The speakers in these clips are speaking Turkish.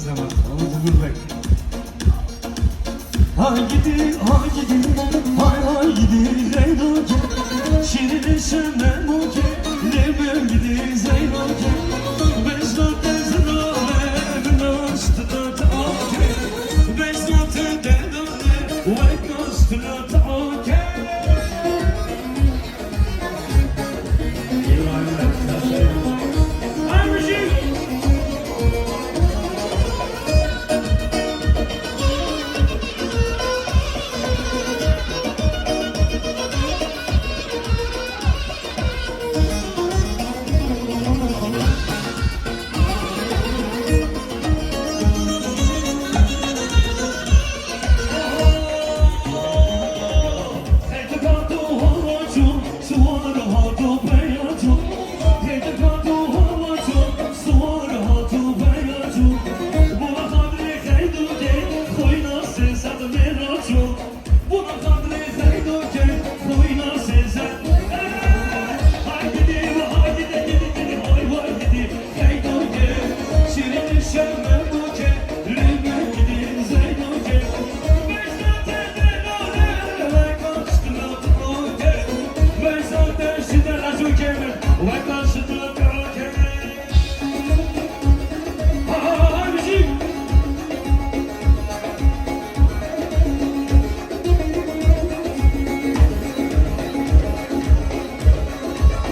zaman oldu Haydi, haydi, haydi Zeynoke Şirin şemden moke Lebem gidi Zeynoke Beşnote zırave Noştıda ta'oke Beşnote dedone Ve noştıda ta'oke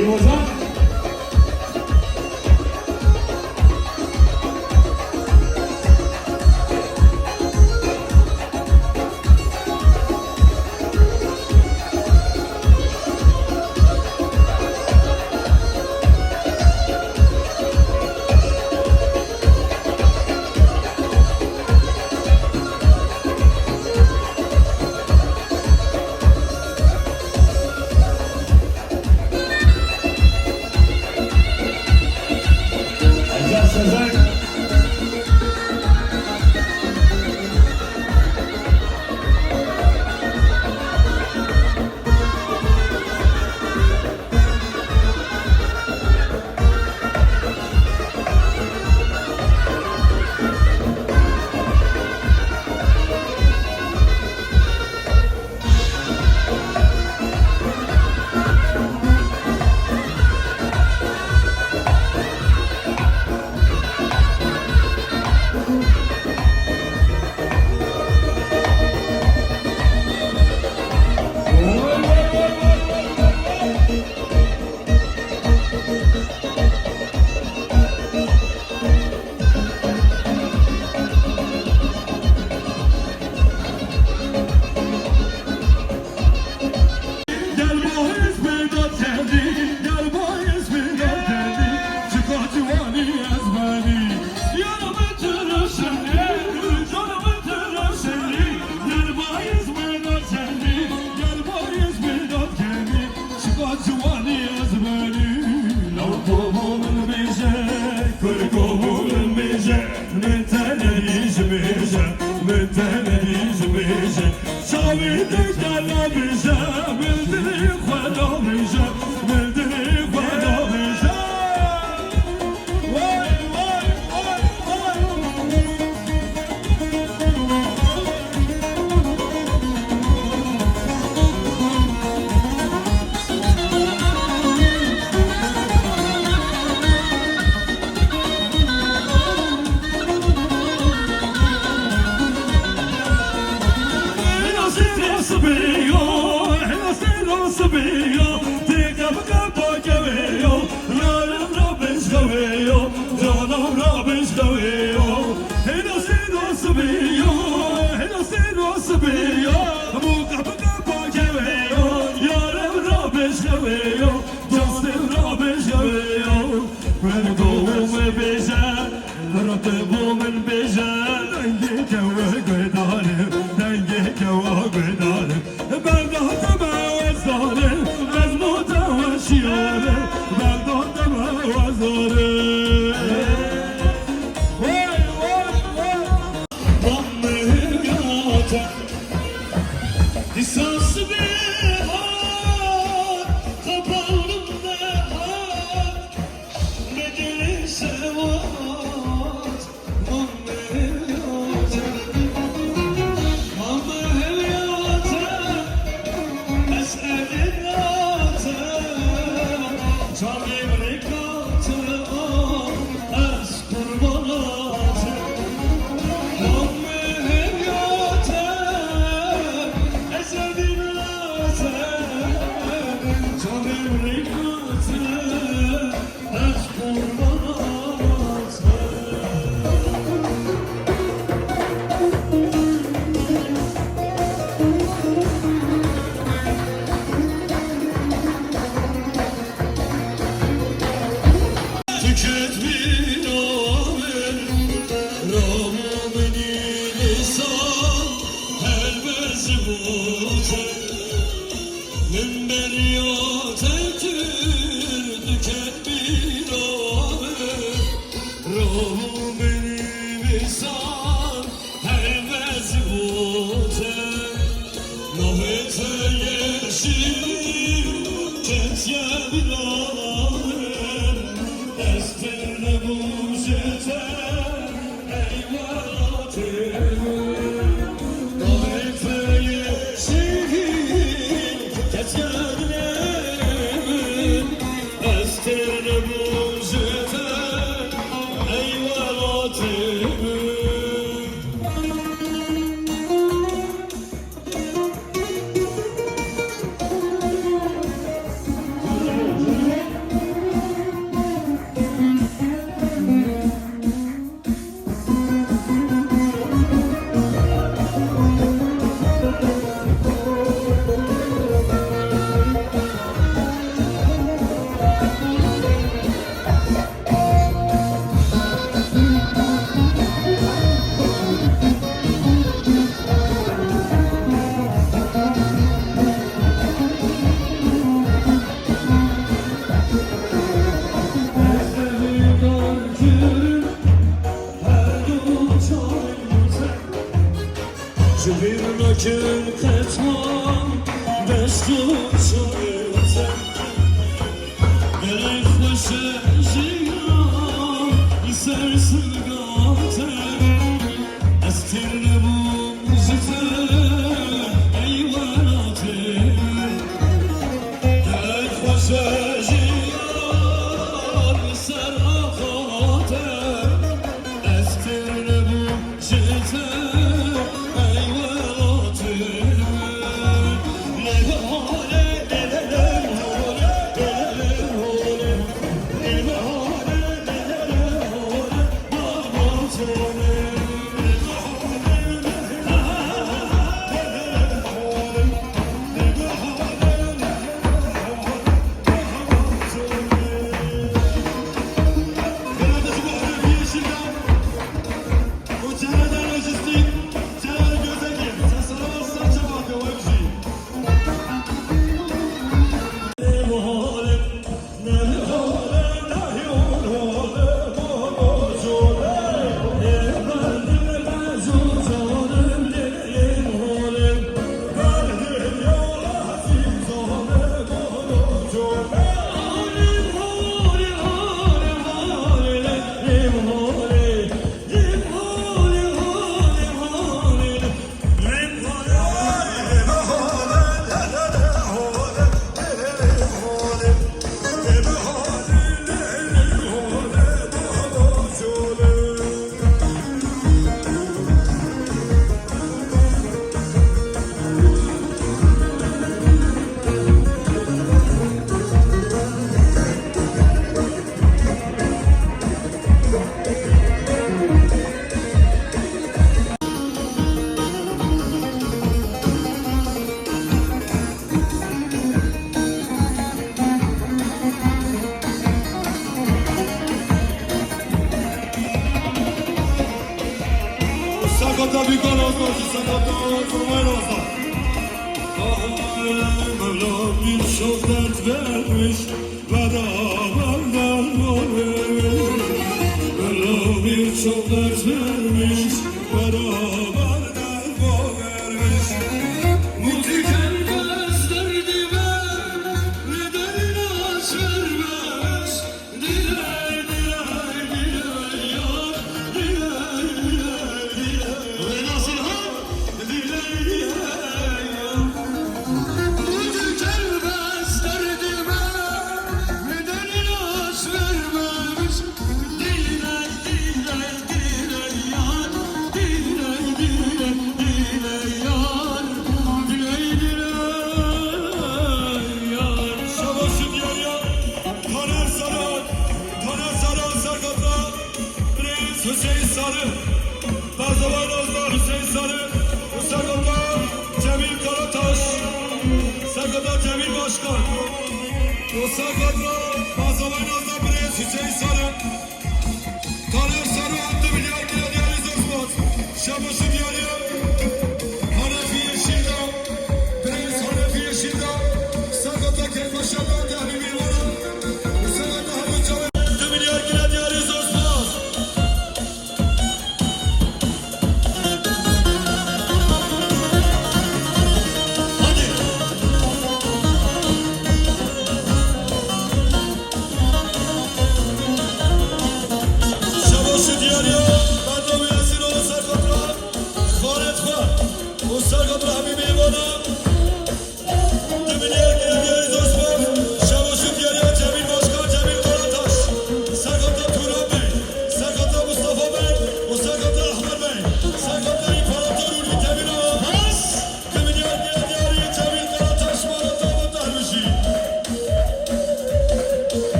Sevat, وصال هلبس بوته من بریات کرد کبیر رو منی وصال هلبس بوته نهت yeşil kesiye bilader Esterne bu jete eyvalatır Nahit yeşil kesiye bilader Esterne bu jete eyvalatır Cebirnakin ketman bestu şarete Gelek başa jiyan iser sırgate Estirne bu müzite eyvanate Gelek başa jiyan iser akate Estirne bu müzite Sakata bir kanal olsun, sakata kurmayın olsun. Mevlam bir çok dert vermiş, beraberden vermiş. Mevlam bir çok dert vermiş, beraberden vermiş. Mutluken gözlerime neden ilaç vermez? Dilay dilay dilay yar, dilay dilay dilay. Nasıl ha? Dilay dilay yar. Mutluken gözlerime neden ilaç vermez? Dilay dilay dilay yar, dilay dilay dilay yar, dilay dilay yar. Savaşın yer yar, Taner Saran, Sakata, Prens Hüseyin Sarı, Barzavanozlar Hüseyin Sarı, Sakata, Cemil Karataş, Sakata Cemil Başkan, Sakata, Barzavanozlar Prens Hüseyin Sarı, Taner Sarı, 6 milyar milyoner İzosmat, Şabaşın yer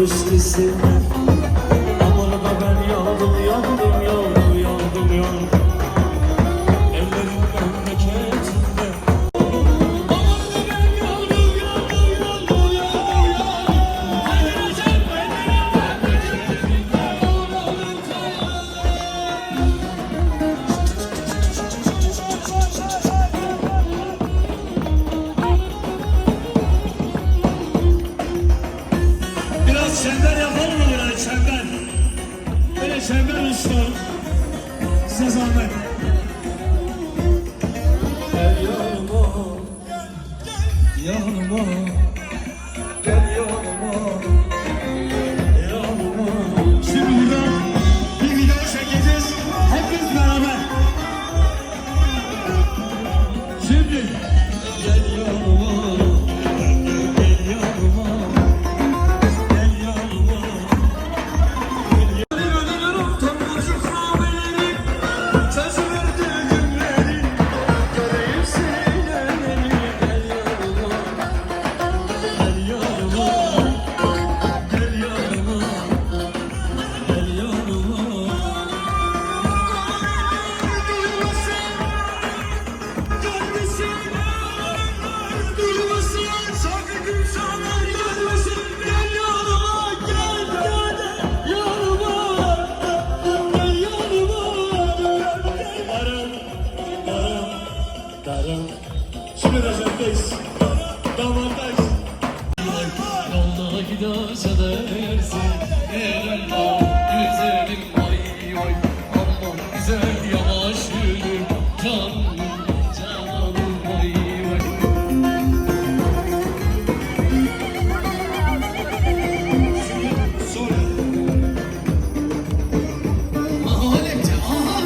yanlış desinler. Aman da ben yandım, yandım, yandım, yandım, yandım. Ellerin memleketinde. Aman da ben yandım, yandım, yandım. Gel yanıma, yanıma. Şimdi burada bir video çekeceğiz. Hepimiz beraber. Şimdi Gel yanıma, gel yanıma, gel yanıma. Ölürüm tomurcuk haberleri, söz verdiğim günleri, göreyim seni beni. Gel yanıma, gel yanıma, gel yanıma, gel yanıma. Duymasın, görmesin, duymasın, sakın kimseler görmesin. Gel yanıma, gel, gel, yanıma, gel yanıma. Darım, darım, darım. şimdi Recep'teyiz. Damattayız. Yolda giderse dersin, elinde güzelim vay vay. Aman güzel yavaş yürü, canım, canım vay vay. Sonra Mahallemce, aha!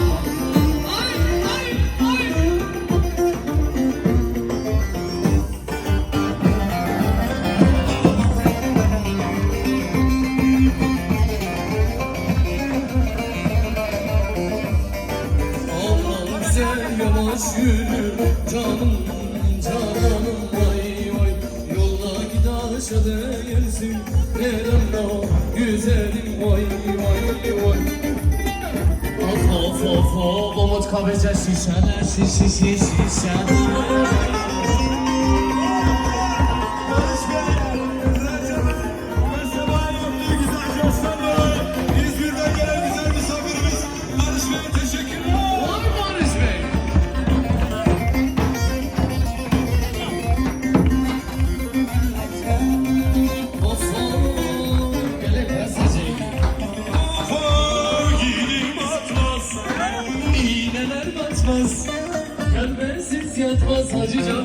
Ay, ay, ay! Aman güzel yavaş yürü, canım, canım vay vay. Yolda giderse değilsin, elinde güzelim vay vay vay. Of of of of, umut kabece şişeler, şişeler. Barış Bey, Recep'in Mustafa yaptığı güzel göstermeler. İzmir'den gelen güzel misafirimiz Barış Bey'e teşekkürler. Vay Barış Bey. Of of, gelip esecek. Afa giydim atlas. İğneler batmaz, gelmesiz yatmaz hacı can.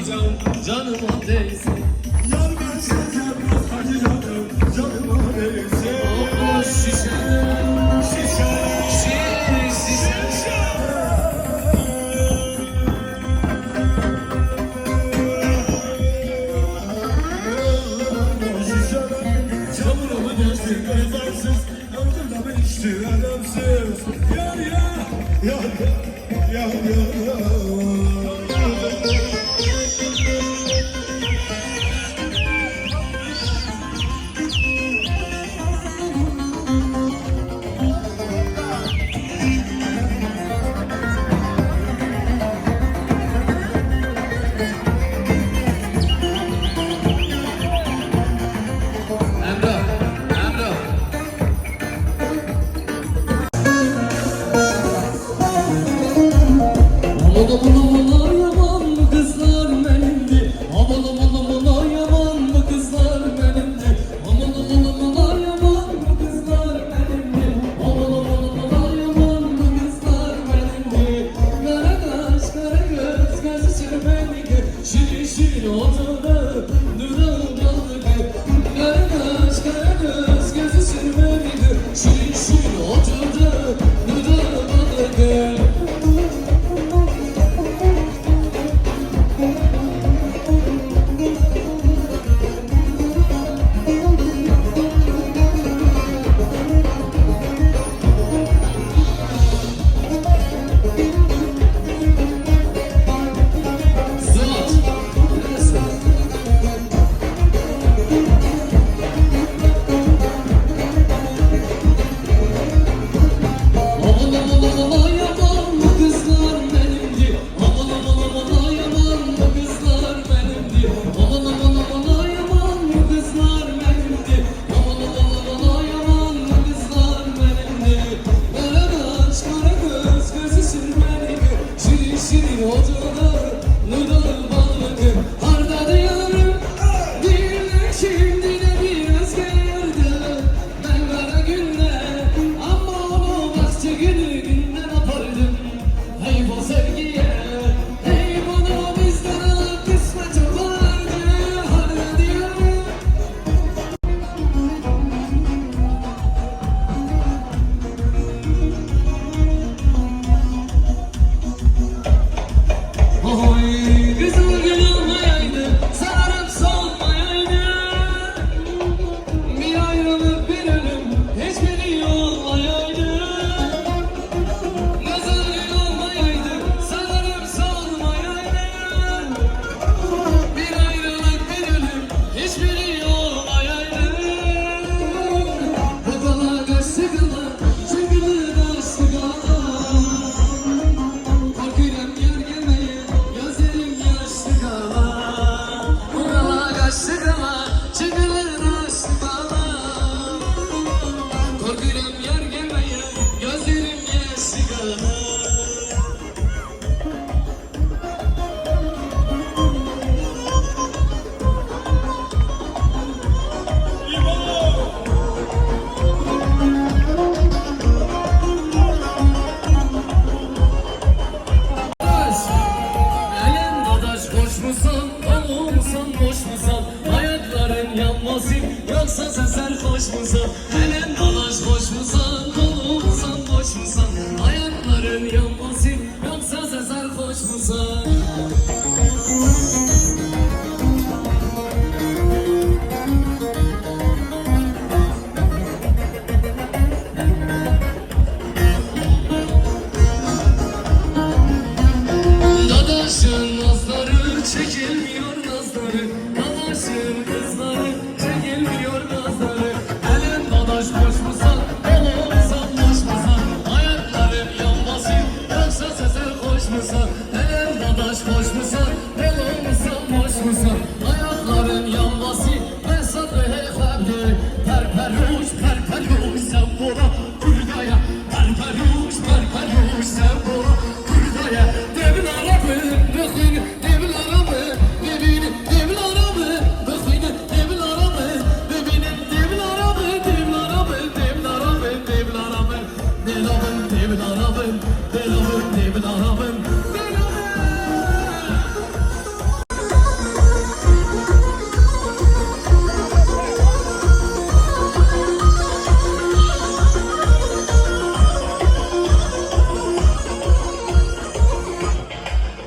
yanmasın yoksa sen sarhoş musun? Elin dolaş boş musun? Dolu musun boş musun? Ayakların yanmasın yoksa sen sarhoş musun? Dadaşın nazları çekilmiyor nazları, dadaşın kızları çekilmiyor nazları. Elin dadaş boş musan, dolu musan boş musan? Ayakların yanmasın yoksa sezer hoş musan? Elin dadaş boş musan, dolu musan boş musan? Ayakların yanmasın mesat ve heyfemdi. Perperuş perperuş sen bora kurdaya, perperuş perperuş sen bora kurdaya. Devin arabı, bakın devin arabı, bebinin devin arabı, bakın devin arabı, bebinin devin arabı, devin arabı, devin arabı, devin arabı, devin arabı, devin arabı, devin arabı, devin arabı.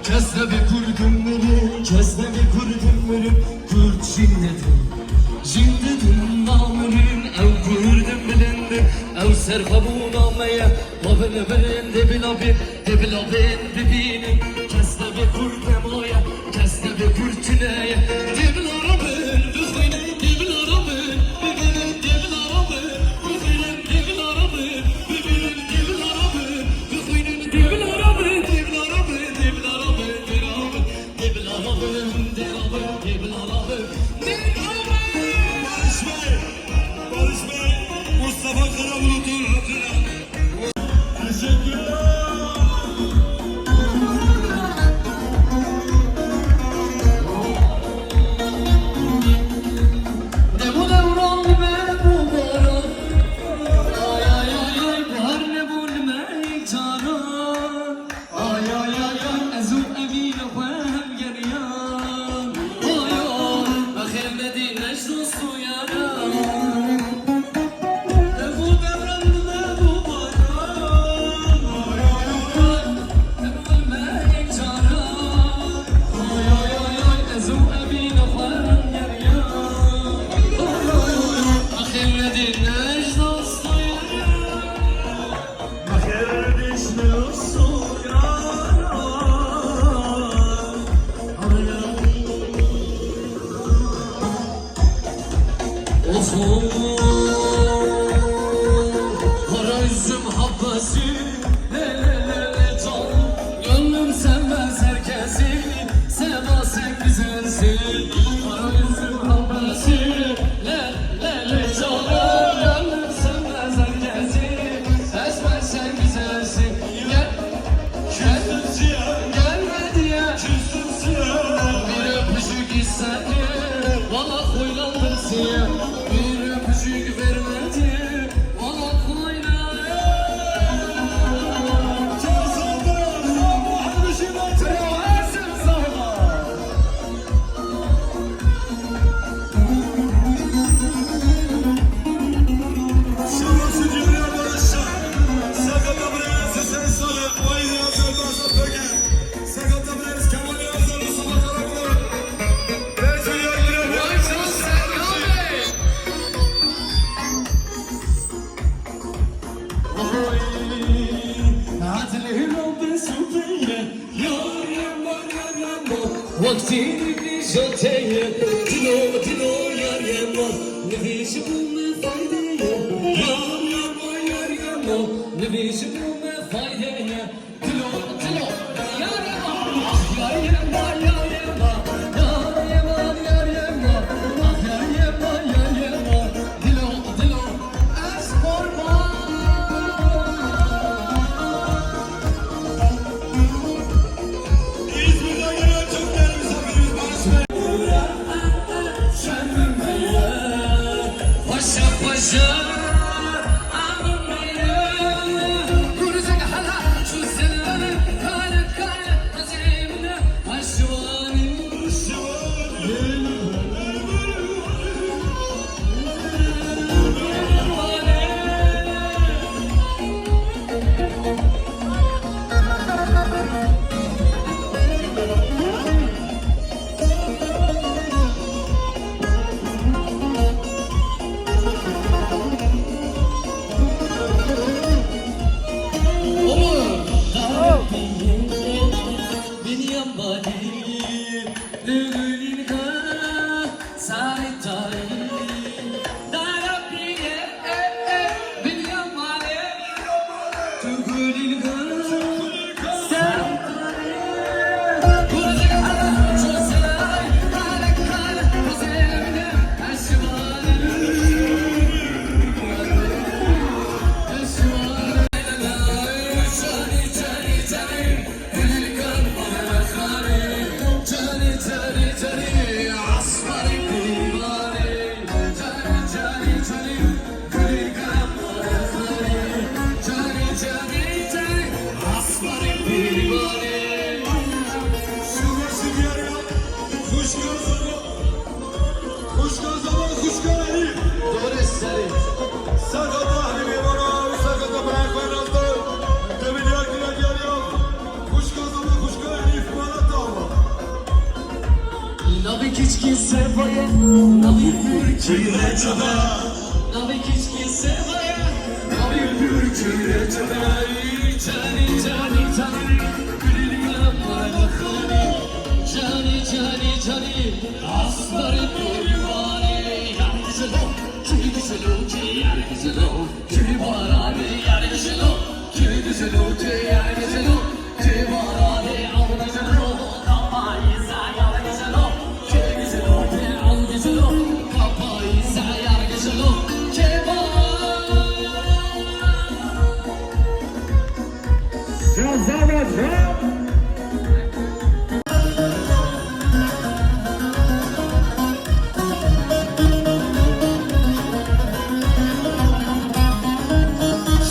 Kesnebi kurdum beni, kesnebi kurdum beni, kurt jinnedim. Jinnedim namırın, ev kurdum bilindi, ev serhabun amaya, labını bilindi bilabin, debilabin bibinim. Kesnebi kurdum oya, kesnebi kurtunaya, debil arabın, bıkıyın, debil arabın, bibinin debil arabın, bıkıyın, debil arabın, bibinin debil arabın, bıkıyın, debil arabın, debil arabın, debil arabın. Barış Bey, Mustafa Karabulut'un adına. Teşekkürler. Ne bu devran be bu baran, ay ay ay ay bahar ne bulmek canan, ay ay ay ay ezu emine hem geriyan, ay ay akhir medine dostu yaran. Ne bu devran be bu baran, ay ay ay ay ne bulmek canan, ay ay ay ay ezu emine hem geriyan. Kara üzüm habbesi, le le le le can. Gönlüm sevmez herkesi, sevmezsen güzelsin. Kara üzüm habbesi, le le le can. Gönlüm sevmez herkesi, sevmezsen güzelsin. Gel, gelme diye bir öpücük istedim, bana huylandırsın. Bir öpücük vermedi, bana huylandırsın. Seversin sana. Şurası cümle arkadaşlar. Sakata Brez, sen söyle. Oyunu yazar, basa pöke. Sakata Brez, Kemal'i yazar, Mustafa Karabulut. Bezir Yakir'e. Vay canım Serkan Bey. وقتی بیشتره دلو یار ما نویش بوم فایده یار ما نویش بوم فایده دلو یار ما یار ما یار ما دلو از قربان. İzmir'den gelen çok değerli misafirimiz Barış Bey. Paşa paşa sevaje, novi bürkü reçebe. Novi kiçki sevaje, novi bürkü reçebe. Cani cani cani, gülüyorum bana hani. Cani cani cani, asları kurbanı. Yar güzel ol, kimi güzel ol ki yar güzel ol. Kimi bana yar güzel ol, kimi güzel ol ki yar güzel ol. Kimi bana al güzel ol, kapayıza yar güzel ol. Kimi güzel ol ki al güzel ol, kapayıza yar güzel ol. Kimi bana.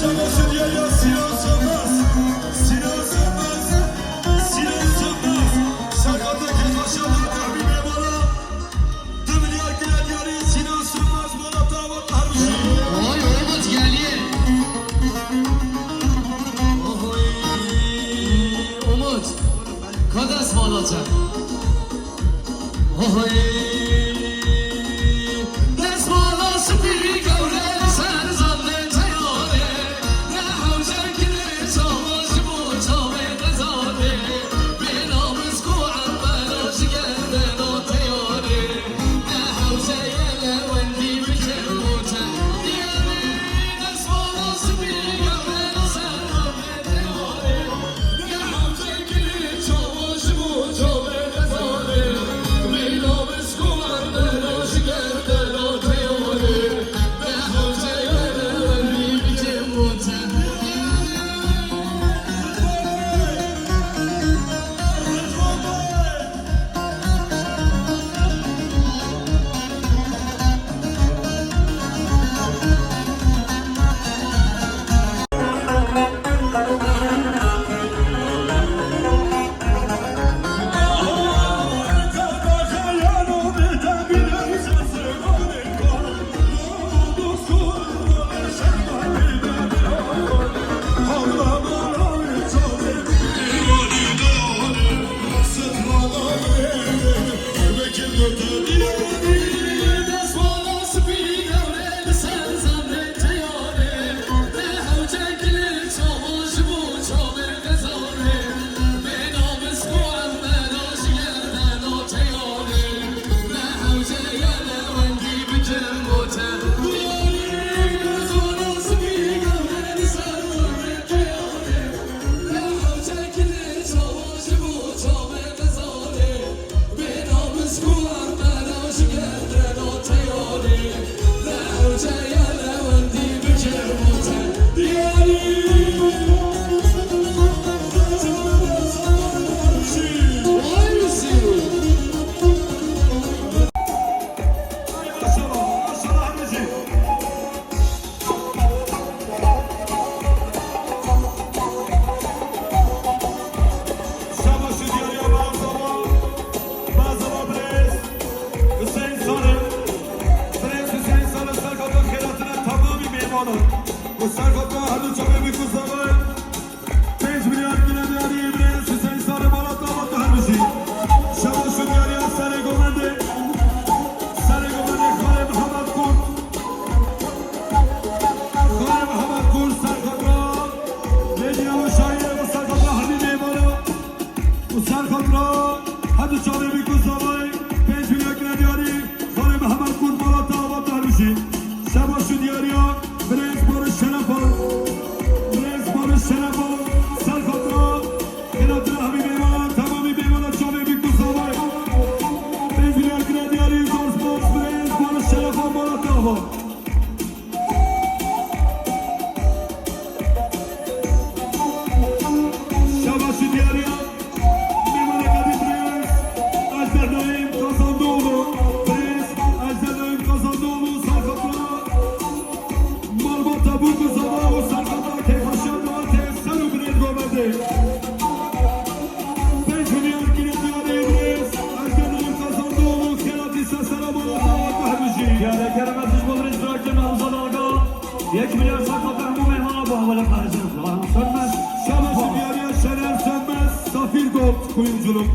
Şabası geliyor Sinan Sönmez. Sinan Sönmez. Sinan Sönmez. Sakat'taki taşlardan bir memara. Dünya gülen yarı Sinan Sönmez. Bana davat harbi. Oy Umut geliyor. Oy Umut. Kadas mı alacak? Oy. Desmalası bir gavren sen zannete yâre. Ne havcen kine çavaş bu çave kazade. Binamız kuan belaş gelden o teyare. Ne havce yele vendi biker uçan. Diyani desmalası bir gavren sen zannete yâre. Ne havcen kine çavaş bu çave kazade. Binamız kuan belaş gelden o teyare. Ne havce yele vendi biker uçan. Desmalası bir gavren sen zannete yâre. Ne havcen kine çavaş bu çave kazane. Binamız kuan belaş gelden o teyare. Ne havce yele vendi biker uçan. Desmalası bir gavren sen zannete yâre. Ne havcen kine çavaş bu çave kazane. Binamız kuan belaş gelden o teyare. Ne havce yele vendi biker uçan. Vay misin? Bu sarkıtma hadi çok bir kuzamı. 5 milyar güne değerli İbrahim Hüseyin Sarı Balat'ta battı her bir şey. Şavaşın yarıya Sarı Gomende. Sarı Gomende Kale Muhammed Kurt. Kale Muhammed Kurt sarkıtma. Medya ve şair bu sarkıtma hadi memara. Bu sarkıtma hadi çok bir kuzamı. 5 milyar güne değerli Kale Muhammed Kurt Balat'ta battı her bir şey. Şavaşın yarıya Brez Barış Şenapal. Brez Barış Şenapal. Sarkıtma. Kenatına Habib Eyvallah. Tamam Habib Eyvallah. Çok bir kuzamı. 5 milyar güne değerli Zor Sports. Brez Barış Şenapal Balat'ta. Şavaşı Diyarya. Mimar Kadir Brez. Ajder Naim Kazandıoğlu. Brez. Ajder Naim Kazandıoğlu. Sarkıtma. Malbata bu kuzama o sarkıtma. Keyfaşan Doğatez. Sarı Brez Gomende. 5 milyar güne değerli Brez. Ajder Naim Kazandıoğlu. Kenatı Sesara Balat'ta. Mahmeci. Yani keremetsiz bulur iştirakçı Hamza Dalga 1 milyar sakatlar bu meyhana bu havalı karşılıklı Sönmez Şavaşı Diyarya Şener Sönmez. Safir Gold kuyumculuk.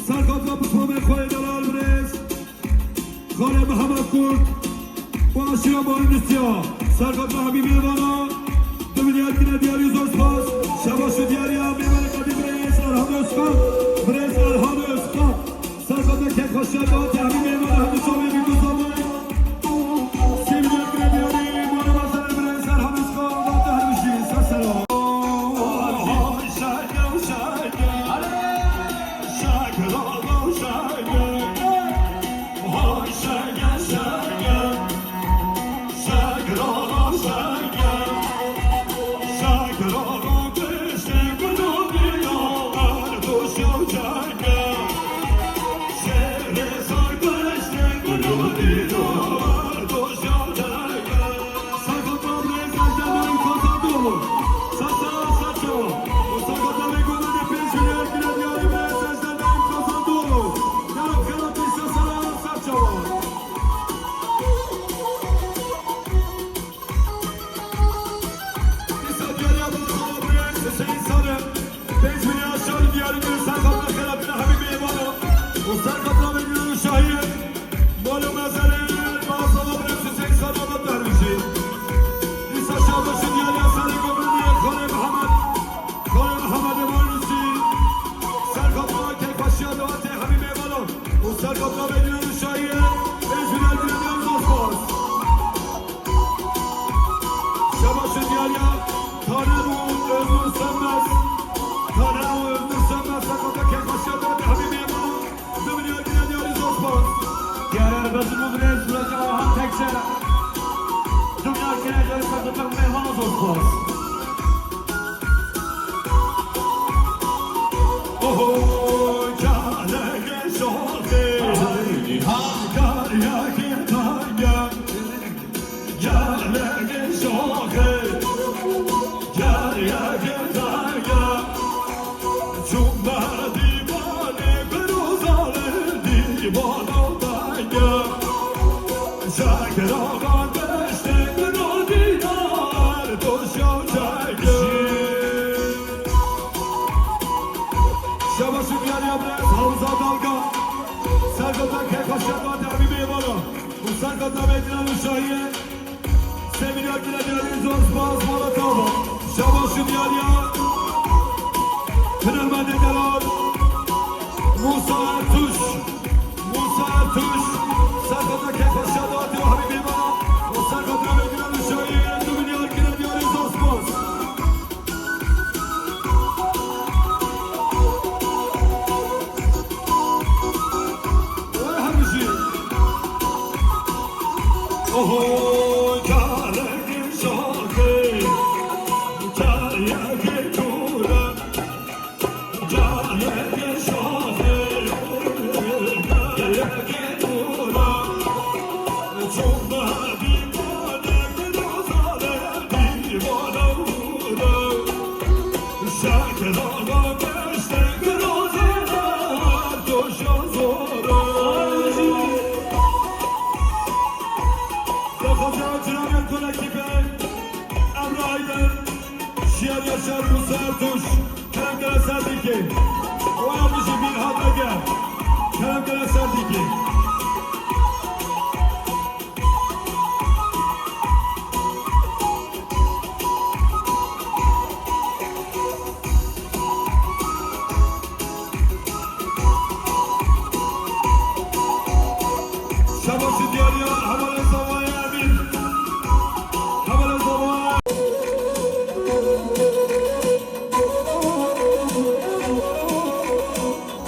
Sarkıtma bu Somer Koydalar Brez. Kurd, Başıya Boynusya, Serkat Habibi Bana, Dümünyakine diğer yüz ospas, Şabaşı diğer ya, Mevali Kadim Reis, Erhan Özkan, Reis Erhan Özkan, Serkat'a kek kaşıya, Habibi Bana, Hadi Sobi bir kuzamı, Sevgiyakine diğer ya, Bana Mazarım Reis Erhan Özkan, Dağda her bir şey, Sasero.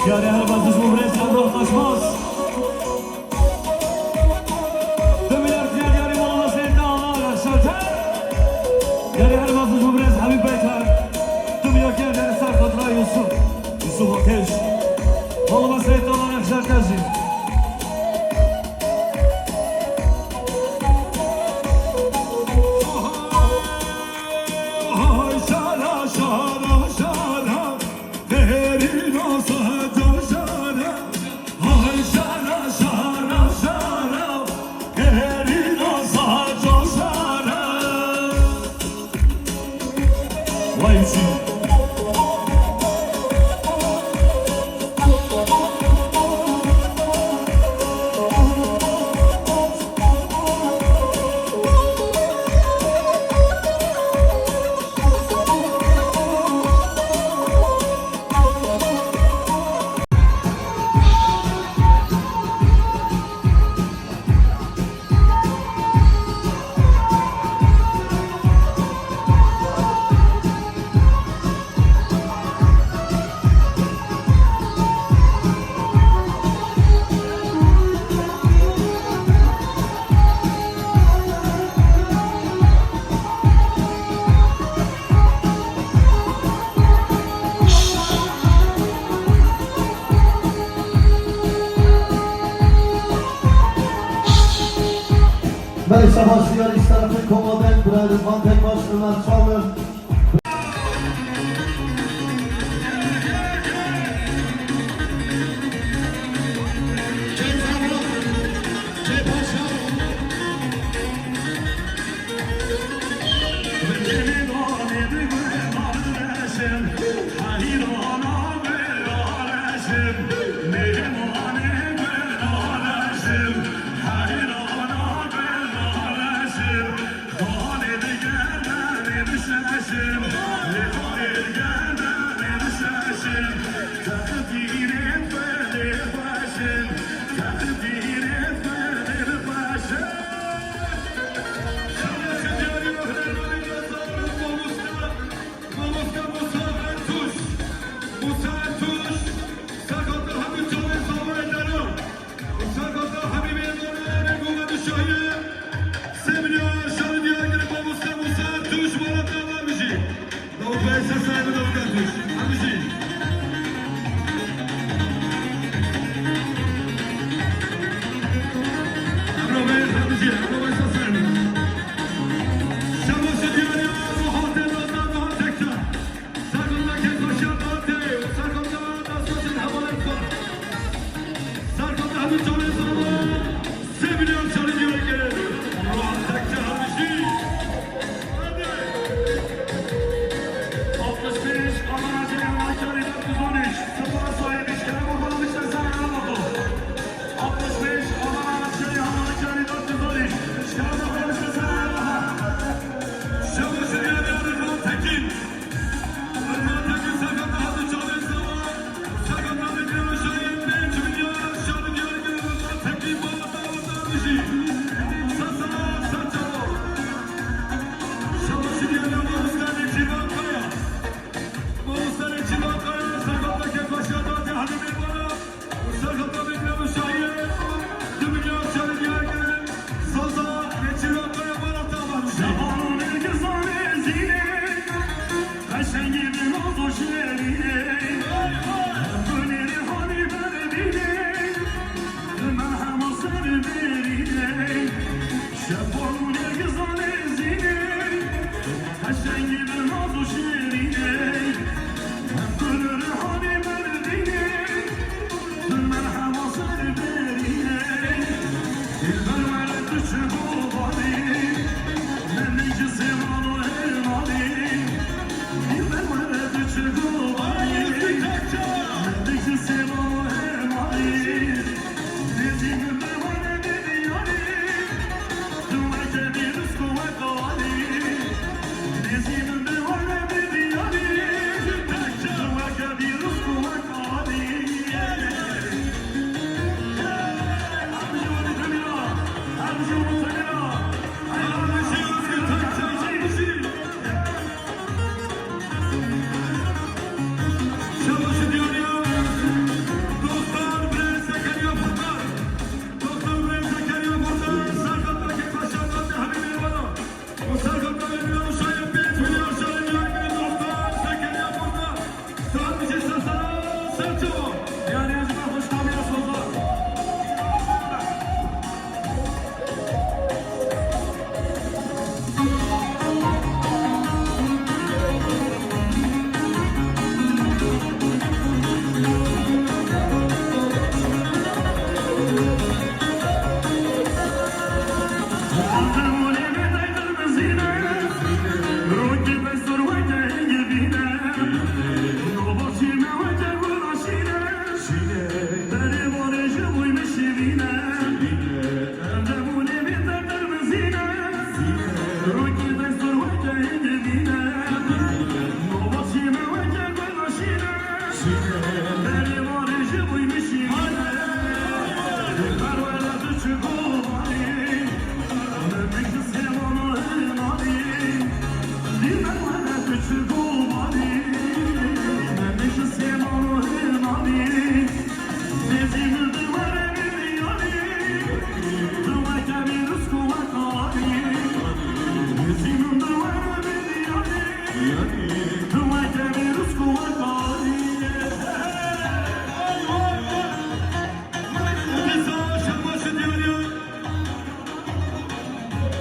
Yani her bazı cumhuriyet kadro taşmaz. ise başlıyor iç tarafı Kovaben Brad Van tek başlığından çalır.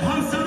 Hasan